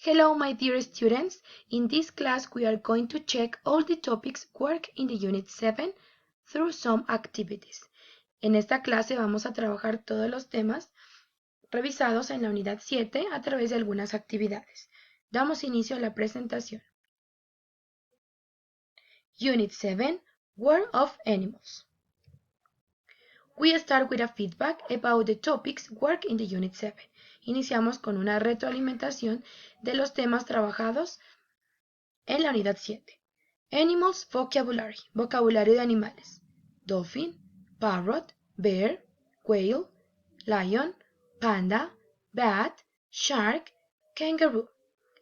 Hello, my dear students. In this class, we are going to check all the topics work in the Unit 7 through some activities. En esta clase vamos a trabajar todos los temas revisados en la Unidad 7 a través de algunas actividades. Damos inicio a la presentación. Unit 7, World of Animals. We start with a feedback about the topics work in the Unit 7. Iniciamos con una retroalimentación de los temas trabajados en la Unidad 7. Animals Vocabulary, vocabulario de animales. Dolphin, parrot, bear, whale, lion, panda, bat, shark, kangaroo.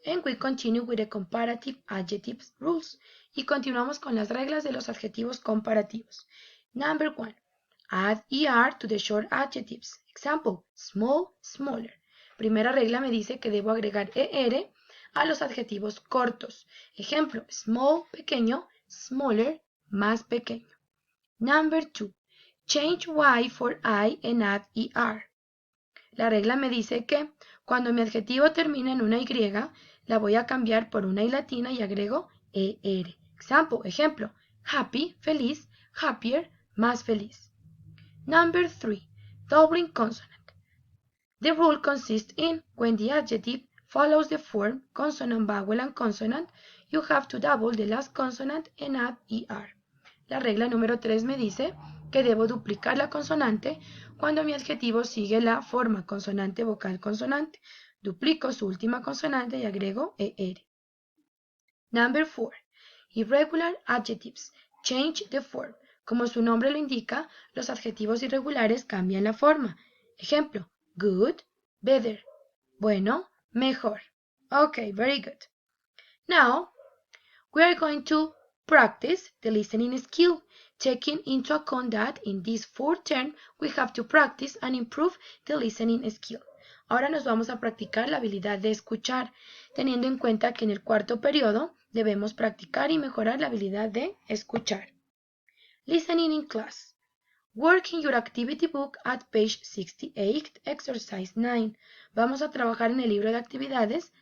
And we continue with the comparative adjectives rules. Y continuamos con las reglas de los adjetivos comparativos. Number 1. Add ER to the short adjectives. Example, small, smaller. Primera regla me dice que debo agregar ER a los adjetivos cortos. Ejemplo, small, pequeño, smaller, más pequeño. Number 2. Change Y for I and add ER. La regla me dice que cuando mi adjetivo termina en una Y, la voy a cambiar por una I latina y agrego ER. Ejemplo, happy, feliz, happier, más feliz. Number 3. Doubling consonant. The rule consists in when the adjective follows the form consonant, vowel, and consonant, you have to double the last consonant and add ER. La regla número 3 me dice que debo duplicar la consonante cuando mi adjetivo sigue la forma consonante, vocal, consonante. Duplico su última consonante y agrego ER. Number 4. Irregular adjectives change the form. Como su nombre lo indica, los adjetivos irregulares cambian la forma. Ejemplo, good, better. Bueno, mejor. Okay, very good. Now, we are going to practice the listening skill, taking into account that in this fourth term, we have to practice and improve the listening skill. Ahora nos vamos a practicar la habilidad de escuchar, teniendo en cuenta que en el cuarto periodo debemos practicar y mejorar la habilidad de escuchar. Listening in class. Work in your activity book at page 68, exercise 9. Vamos a trabajar en el libro de actividades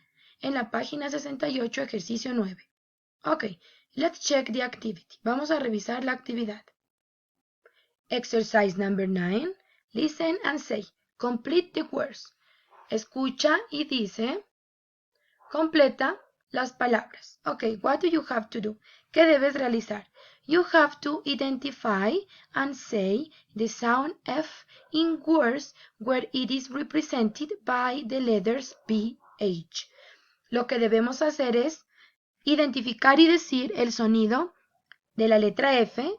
en la página 68, ejercicio 9. Ok, let's check the activity. Vamos a revisar la actividad. Exercise number 9. Listen and say. Complete the words. Escucha y dice. Completa las palabras. Ok, what do you have to do? ¿Qué debes realizar? You have to identify and say the sound F in words where it is represented by the letters P, H. Lo que debemos hacer es identificar y decir el sonido de la letra F,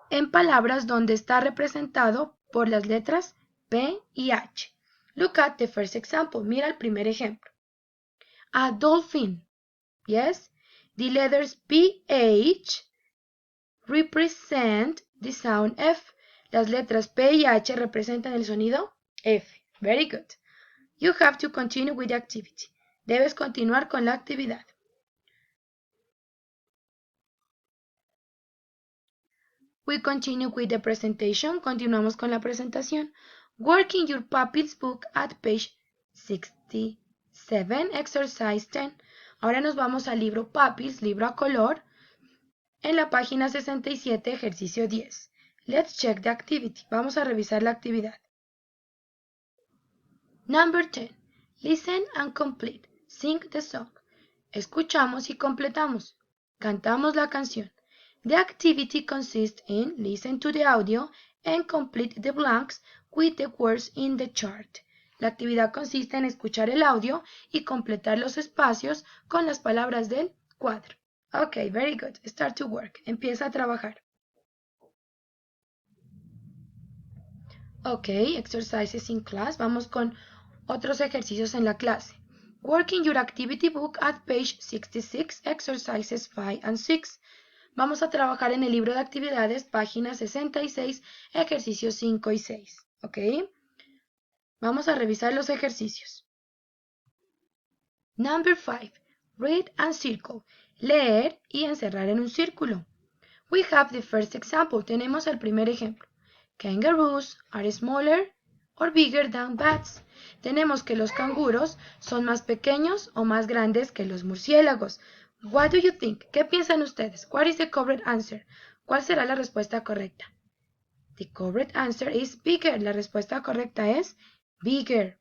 en palabras donde está representado por las letras P y H. Look at the first example. Mira el primer ejemplo. A dolphin. Yes? The letters P, H represent the sound F. Las letras P y H representan el sonido F. Very good. You have to continue with the activity. Debes continuar con la actividad. We continue with the presentation. Continuamos con la presentación. Work in your pupils book at page 67, exercise 10. Ahora nos vamos al libro Pupils, libro a color, en la página 67, ejercicio 10. Let's check the activity. Vamos a revisar la actividad. Number 10. Listen and complete. Sing the song. Escuchamos y completamos. Cantamos la canción. The activity consists in listen to the audio and complete the blanks with the words in the chart. La actividad consiste en escuchar el audio y completar los espacios con las palabras del cuadro. Ok, very good. Start to work. Empieza a trabajar. Ok, exercises in class. Vamos con otros ejercicios en la clase. Work in your activity book at page 66, exercises 5 and 6. Vamos a trabajar en el libro de actividades, página 66, ejercicios 5 y 6. Ok. Vamos a revisar los ejercicios. Number 5. Read and circle. Leer y encerrar en un círculo. We have the first example. Tenemos el primer ejemplo. Kangaroos are smaller or bigger than bats. Tenemos que los canguros son más pequeños o más grandes que los murciélagos. What do you think? ¿Qué piensan ustedes? What is the correct answer? ¿Cuál será la respuesta correcta? The correct answer is bigger. La respuesta correcta es bigger.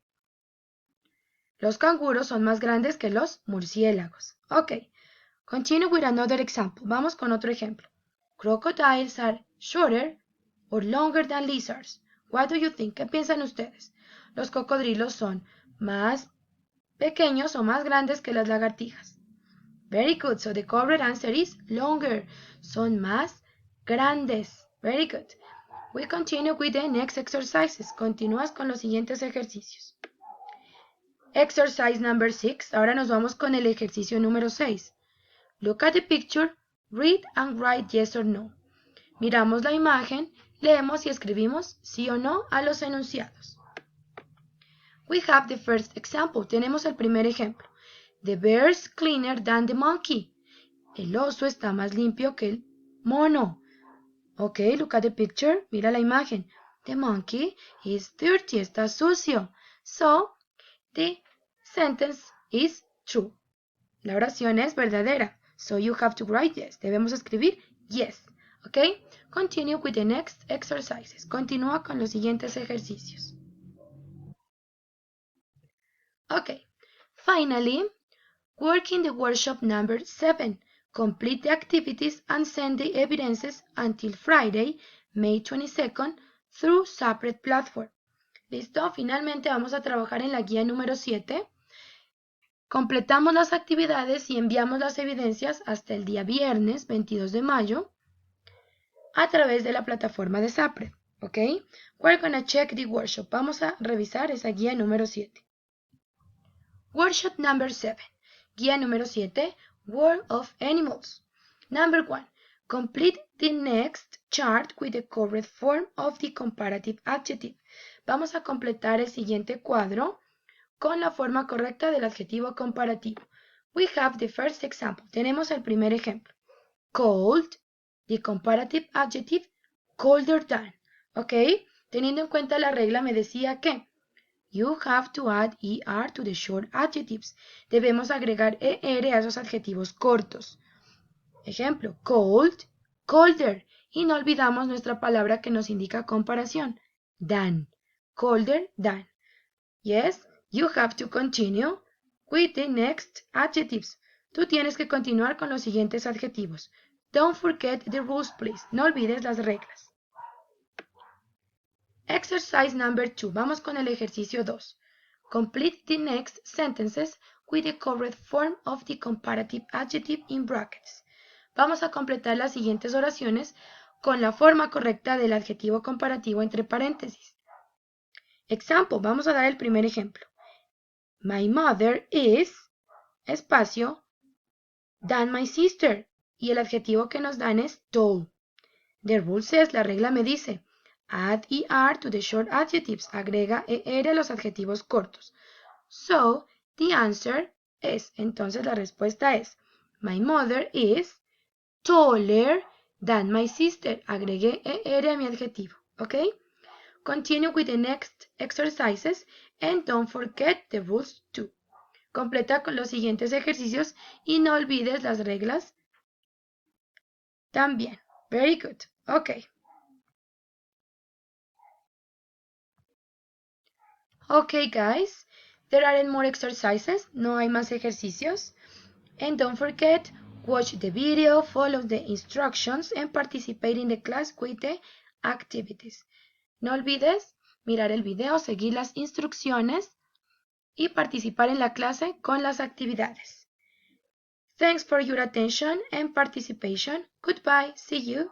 Los canguros son más grandes que los murciélagos. Ok. Continue with another example. Vamos con otro ejemplo. Crocodiles are shorter or longer than lizards. What do you think? ¿Qué piensan ustedes? Los cocodrilos son más pequeños o más grandes que las lagartijas. Very good. So the correct answer is longer. Son más grandes. Very good. We continue with the next exercises. Continúas con los siguientes ejercicios. Exercise number 6. Ahora nos vamos con el ejercicio número 6. Look at the picture, read and write yes or no. Miramos la imagen, leemos y escribimos sí o no a los enunciados. We have the first example. Tenemos el primer ejemplo. The bear's cleaner than the monkey. El oso está más limpio que el mono. Ok, look at the picture. Mira la imagen. The monkey is dirty. Está sucio. So, the sentence is true. La oración es verdadera. So you have to write yes. Debemos escribir yes. Ok, continue with the next exercises. Continúa con los siguientes ejercicios. Ok, finally, work in the workshop number 7. Complete the activities and send the evidences until Friday, May 22nd, through separate platform. ¿Listo? Finalmente vamos a trabajar en la guía número 7. Completamos las actividades y enviamos las evidencias hasta el día viernes 22 de mayo a través de la plataforma de SAPRED. ¿Ok? We're gonna check the workshop. Vamos a revisar esa guía número 7. Workshop number 7. Guía número 7. World of Animals. Number 1. Complete the next chart with the correct form of the comparative adjective. Vamos a completar el siguiente cuadro con la forma correcta del adjetivo comparativo. We have the first example. Tenemos el primer ejemplo. Cold, the comparative adjective, colder than. ¿Ok? Teniendo en cuenta la regla me decía que you have to add ER to the short adjectives. Debemos agregar ER a esos adjetivos cortos. Ejemplo, cold, colder. Y no olvidamos nuestra palabra que nos indica comparación. Than. Colder than. Yes, you have to continue with the next adjectives. Tú tienes que continuar con los siguientes adjetivos. Don't forget the rules, please. No olvides las reglas. Exercise number 2. Vamos con el ejercicio 2. Complete the next sentences with the correct form of the comparative adjective in brackets. Vamos a completar las siguientes oraciones con la forma correcta del adjetivo comparativo entre paréntesis. Example. Vamos a dar el primer ejemplo. My mother is, espacio, than my sister. Y el adjetivo que nos dan es tall. The rule says, la regla me dice, add ER to the short adjectives. Agrega ER a los adjetivos cortos. So, the answer is, entonces la respuesta es, my mother is taller than my sister. Agregué ER a mi adjetivo. ¿Ok? Continue with the next exercises and don't forget the rules too. Completa con los siguientes ejercicios y no olvides las reglas también. Very good. Okay. Okay, guys. There aren't more exercises. No hay más ejercicios. And don't forget, watch the video, follow the instructions, and participate in the class with the activities. No olvides mirar el video, seguir las instrucciones y participar en la clase con las actividades. Thanks for your attention and participation. Goodbye. See you.